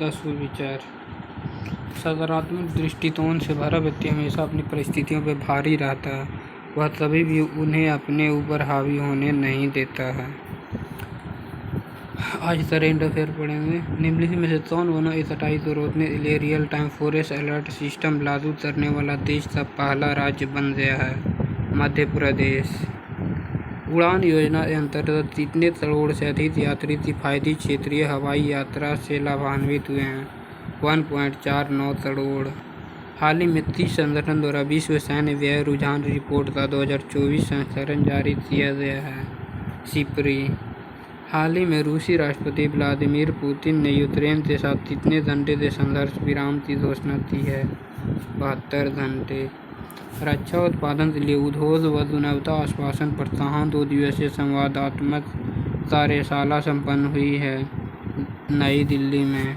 का सुविचार। सकारात्मक दृष्टिकोण से भरा व्यक्ति हमेशा अपनी परिस्थितियों पर भारी रहता है। वह कभी भी उन्हें अपने ऊपर हावी होने नहीं देता है। आज करेंट अफेयर पढ़ेंगे। निम्नलिखित में से कौन बना इस कटाई को रोकने के लिए real time forest alert system लागू करने वाला देश का पहला राज्य बन गया है? मध्य प्रदेश। उड़ान योजना के अंतर्गत कितने करोड़ से अधिक यात्री किफायती क्षेत्रीय हवाई यात्रा से लाभान्वित हुए हैं? 1.49 करोड़। हाल ही में 30 संगठन द्वारा विश्व सैन्य व्यय रुझान रिपोर्ट का 2024 संस्करण जारी किया गया है। सिपरी। हाल ही में रूसी राष्ट्रपति व्लादिमीर पुतिन ने यूक्रेन के साथ कितने घंटे के संघर्ष विराम की घोषणा की है? 72 घंटे। रक्षा उत्पादन के लिए उद्योग व गुणवत्ता आश्वासन प्रोत्साहन 2 दिवसीय संवादात्मक कार्यशाला संपन्न हुई है नई दिल्ली में।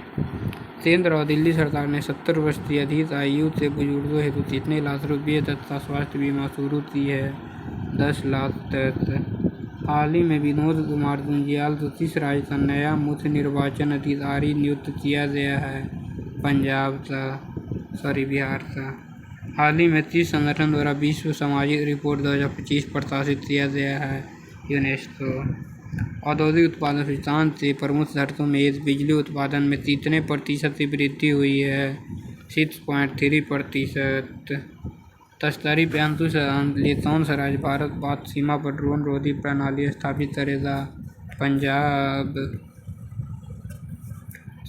केंद्र और दिल्ली सरकार ने 70 वर्ष की अधिक आयु के बुजुर्गों हेतु कितने लाख रुपये तक का स्वास्थ्य बीमा शुरू की है? 10 लाख तक। हाल ही में विनोद कुमार गुंजियाल को किस राज्य का नया मुख्य निर्वाचन अधिकारी नियुक्त किया गया है? बिहार का। हाल ही में 30 संगठन द्वारा विश्व सामाजिक रिपोर्ट 2025 प्रकाशित किया गया है? यूनेस्को। औद्योगिक उत्पादन सूचकांक के प्रमुख घटकों में एक बिजली उत्पादन में कितने प्रतिशत की वृद्धि हुई है? 6.3%। तस्करी पे अंकुश लगाने के लिए कौन सा राज्य भारत पाक सीमा पर ड्रोन रोधी प्रणाली स्थापित करेगा? पंजाब।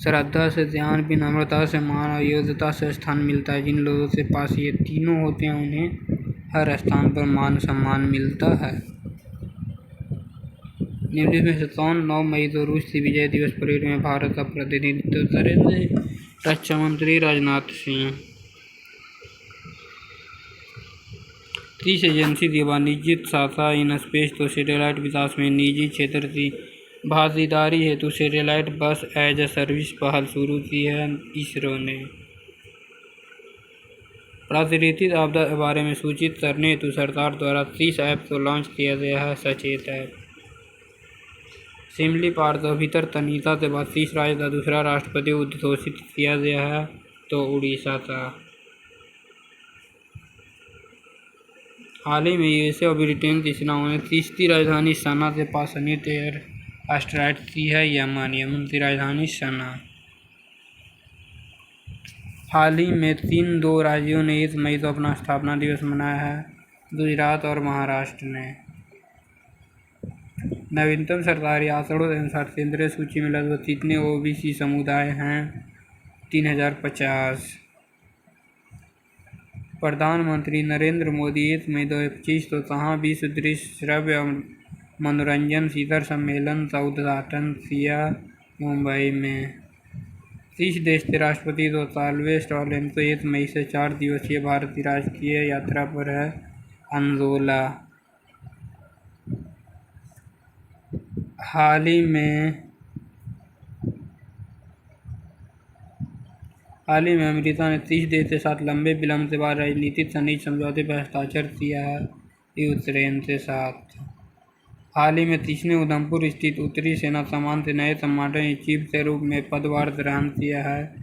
श्रद्धा से ध्यान, विनम्रता से मान और योग्यता से स्थान मिलता है। जिन लोगों के पास ये तीनों होते हैं उन्हें हर स्थान पर मान सम्मान मिलता है। निम्नलिखित में से कौन 9 मई को रूस की विजय दिवस परेड में भारत का प्रतिनिधित्व करेंगे? रक्षा मंत्री राजनाथ सिंह। 30 एजेंसी की वाणिज्यिक शाखा इन स्पेस तो सैटेलाइट विकास में निजी क्षेत्र की भागीदारी हेतु सैटेलाइट बस एज ए सर्विस पहल शुरू की है इसरो ने। प्राकृतिक आपदा के बारे में सूचित करने हेतु सरकार द्वारा 30 ऐप को लॉन्च किया गया है सचेत ऐप। सिमली पार को भीतर तनीता के बाद 30 राज्य का दूसरा राष्ट्रपति उद्घोषित किया गया है तो उड़ीसा का। हाल ही में यूएसए और ब्रिटेन की सेनाओं ने तीसरी राजधानी सना के पास संयुक्त एयर स्ट्राइक की है यमन की राजधानी सना। हाल ही में 2 राज्यों ने 1 मई को अपना स्थापना दिवस मनाया है, गुजरात और महाराष्ट्र ने। नवीनतम सरकारी आंकड़ों के अनुसार केंद्रीय सूची में लगभग कितने ओबीसी समुदाय हैं? 3050। प्रधानमंत्री नरेंद्र मोदी 1 मई 2025 को कहाँ विश्व दृश्य श्रव्य मनोरंजन शिखर सम्मेलन का उद्घाटन किया? मुंबई में। किस देश के राष्ट्रपति को साल्वेस्ट ऑलेंको 1 मई से 4 दिवसीय भारत की राजकीय यात्रा पर है? अंगोला। हाल ही में अमेरिका ने 30 देश के साथ लंबे विलंब के बाद राजनीतिक खनिज समझौते पर हस्ताक्षर किया है यूक्रेन के साथ। हाल ही में किसने उधमपुर स्थित उत्तरी सेना कमान के नए कमांडर इन चीफ के रूप में पदभार ग्रहण किया है?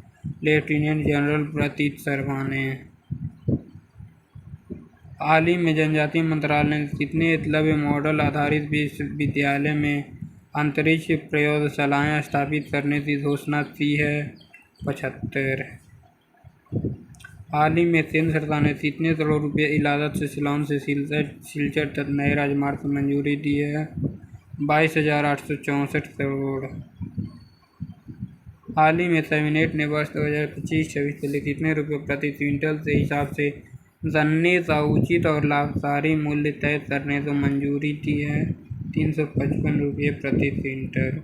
लेफ्टिनेंट जनरल प्रतीक शर्मा ने। हाल ही में जनजातीय मंत्रालय ने कितने एकलव्य मॉडल आधारित विश्वविद्यालय में अंतरिक्ष प्रयोगशालाएं स्थापित करने की घोषणा की है? 75। हाल ही में केंद्र सरकार ने कितने करोड़ रुपये की लागत से शिलांग से सिलचर तक नए राजमार्ग को मंजूरी दी है? 22,864 करोड़। हाल ही में कैबिनेट ने वर्ष 2025-26 के लिए कितने रुपये प्रति क्विंटल के हिसाब से गन्ने का उचित और लाभकारी मूल्य तय करने को मंजूरी दी है? 355 रुपये प्रति क्विंटल।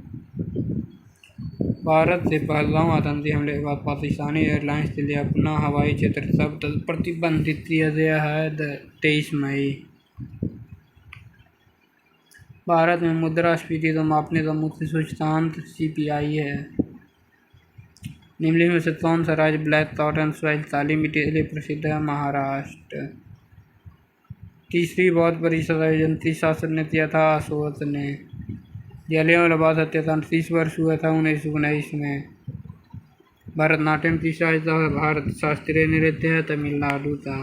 भारत से पहलगाम आतंकी हमले के बाद पाकिस्तानी एयरलाइंस के लिए अपना हवाई क्षेत्र सब प्रतिबंधित किया गया है 23 मई। भारत में मुद्रास्फीति को मापने का मुख्य सूचकांक CPI है। निम्नलिखित में से कौन सा राज्य ब्लैक कॉटन सॉइल काली मिट्टी के लिए प्रसिद्ध है? महाराष्ट्र। तीसरी बौद्ध परिषद आयोजन किस शासक ने किया था? अशोक ने। जलियांवाला बाग हत्याकांड 30 वर्ष हुआ था 1919 में। भरतनाट्यम तीसरा हिस्सा भारत शास्त्रीय नृत्य है तमिलनाडु का।